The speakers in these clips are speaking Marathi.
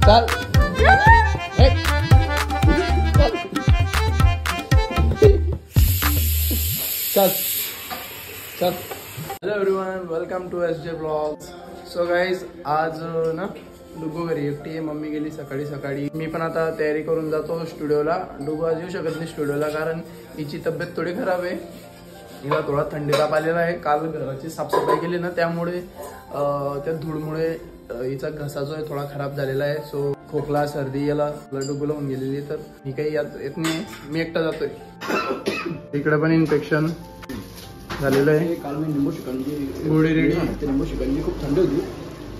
चल चल चल. Hello everyone, welcome to SJ blogs. So guys, आज ना डुगू घरी एकटी आहे. मम्मी गेली सकाळी. मी पण आता तयारी करून जातो स्टुडिओला. डुगू आज येऊ शकत नाही स्टुडिओला कारण हिची तब्येत थोडी खराब आहे. हिला थोडा थंडी ताप आलेला आहे. काल घराची साफसफाई केली ना, त्यामुळे त्या धूळमुळे हिचा घसा जो आहे थोडा खराब झालेला आहे. सो खोकला सर्दी याला डुगूला होऊन गेलेली, तर मी काही येत नाही. मी एकटा जातोय. इकडे पण इन्फेक्शन झालेलं आहे. काल मी लिंबू शिकंजी गोळी रेडी. लिंबू शिकंजी खूप थंडी होती,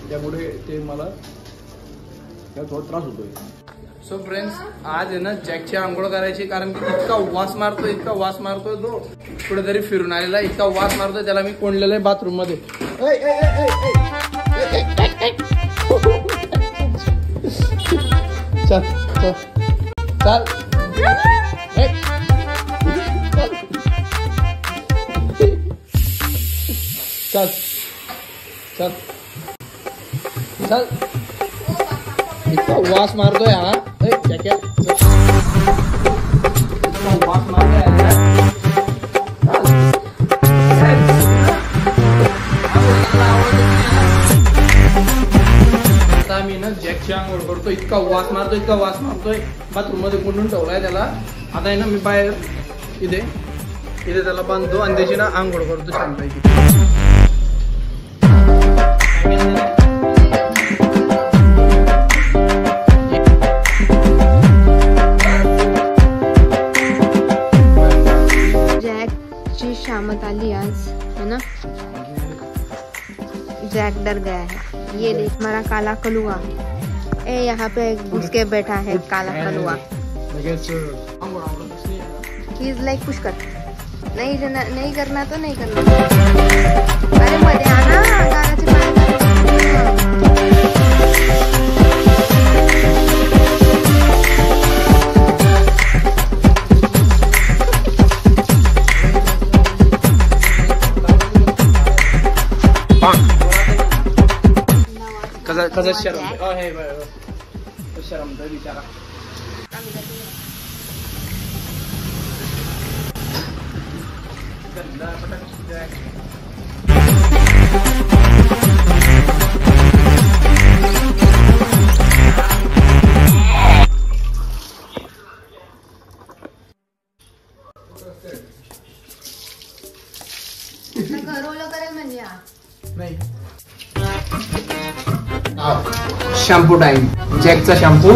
त्यामुळे ते मला थोडा त्रास होतोय. सो फ्रेंड्स, आज आहे ना जॅकची आंघोळ करायची कारण की इतका वास मारतोय तो. कुठेतरी फिरून आलेला इतका वास मारतोय, त्याला मी कोंडलेलं आहे बाथरूम मध्ये. चल चल चल चल चल चल. इतका वास मारतोय हा. जॅकेट वास मारतोय. आता मी ना जॅकची आंघोळ करतो. इतका वास मारतोय. बाथरूम मध्ये कोंडून ठेवलाय त्याला. आता आहे ना मी बाहेर इथे त्याला बांधतो आणि त्याची ना आंघोळ करतो छानपैकी. जैक शामत आली आज है ना. जैक डर गया है. ये देख हमारा काला कलुआ. यहाँ पे घुस के बैठा है काला कलुआ. He is like Pushkar. नहीं करना तो नहीं करना. अरे मध्ये आना गाण्याचे पाय. कसा शरम बिचारा. घरवलं करेल म्हणजे नाही. Shampoo time. जॅकचा शॅम्पू.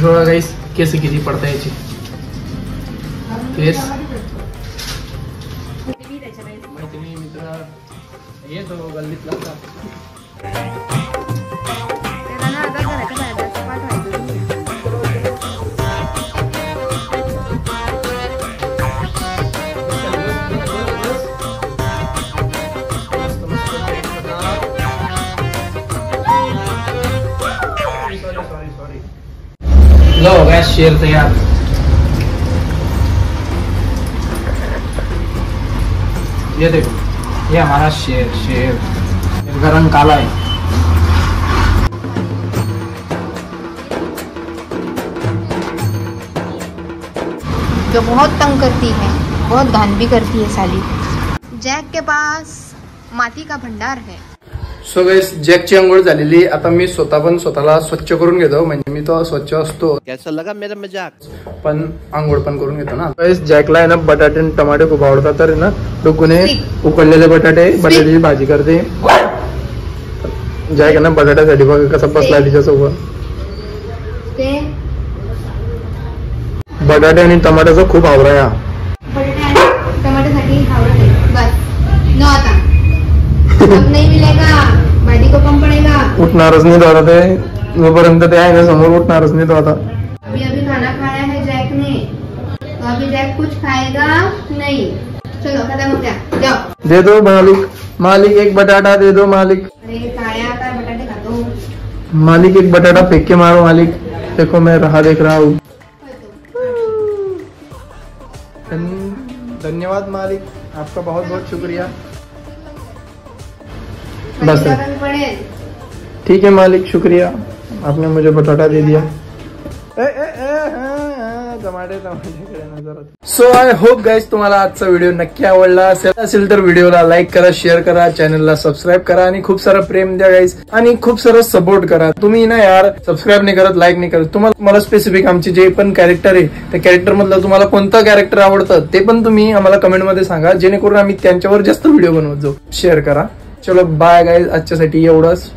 बघा गाईस, केस किती पडता याची. केस मैत्रिणी मित्र येतो गल्लीतला. लो गैस, शेर तैयार. ये देखो, ये हमारा शेर. इसका रंग काला है. जो बहुत तंग करती है, बहुत घान भी करती है साली. जैक के पास माती का भंडार है. सो गाइस, जॅकची आंघोळ झालेली. आता मी स्वतःला स्वच्छ करून घेतो. म्हणजे मी तो स्वच्छ असतो. कैसा लगा मेरा मजाक. पण आंघोळ पण करून घेतो ना. गाइस, जॅकला आहे ना बटाटे आणि टमाटे खूप आवडतात. तर ना डुगूने उकडलेले बटाट्याची भाजी करते. जॅक आहे ना बटाट्यासाठी बघ कसा बसला तिच्यासोबत. बटाटे आणि टमाट्याचा खूप आवडा आहे. टमाट्यासाठी आवडत आहे बस. नो आता अब नहीं मिलेगा. भाजी को उठणारच नाही तो आता ते, जोपर्यंत ते आहे ना समोर उठणारच नाही तो आता. अभी अभी खाना खाया है जैक ने, तो अभी जैक कुछ खाएगा नहीं. चलो खत्म हो गया, जाओ. दे दो मालिक, मालिक एक बटाटा दे दो मालिक. अरे काया का बटाटे खातो. मालिक एक बटाटा फेंक के मारो मालिक. देखो मैं रहा देख रहा हूँ. धन्यवाद मालिक, आपका बहुत बहुत शुक्रिया. बस पड़े. ठीक है मालिक, शुक्रिया, आपने मुझे बटाटा दे दिया. सो आय होप गाईज तुम्हाला आजचा व्हिडिओ नक्की आवडला असेल तर व्हिडिओला लाईक करा, शेअर करा, चॅनलला सबस्क्राईब करा आणि खूप सारं प्रेम द्या गाईज आणि खूप सारं सपोर्ट करा. तुम्ही ना यार सबस्क्राईब नाही करत, लाईक नाही करत. तुम्हाला स्पेसिफिक आमचे जे पण कॅरेक्टर आहे त्या कॅरेक्टर मधलं तुम्हाला कोणतं कॅरेक्टर आवडतं ते पण तुम्ही आम्हाला कमेंट मध्ये सांगा, जेणेकरून आम्ही त्यांच्यावर जास्त व्हिडिओ बनवत जाऊ. शेअर करा. चलो बाय गाईज, आजच्यासाठी एवढंच.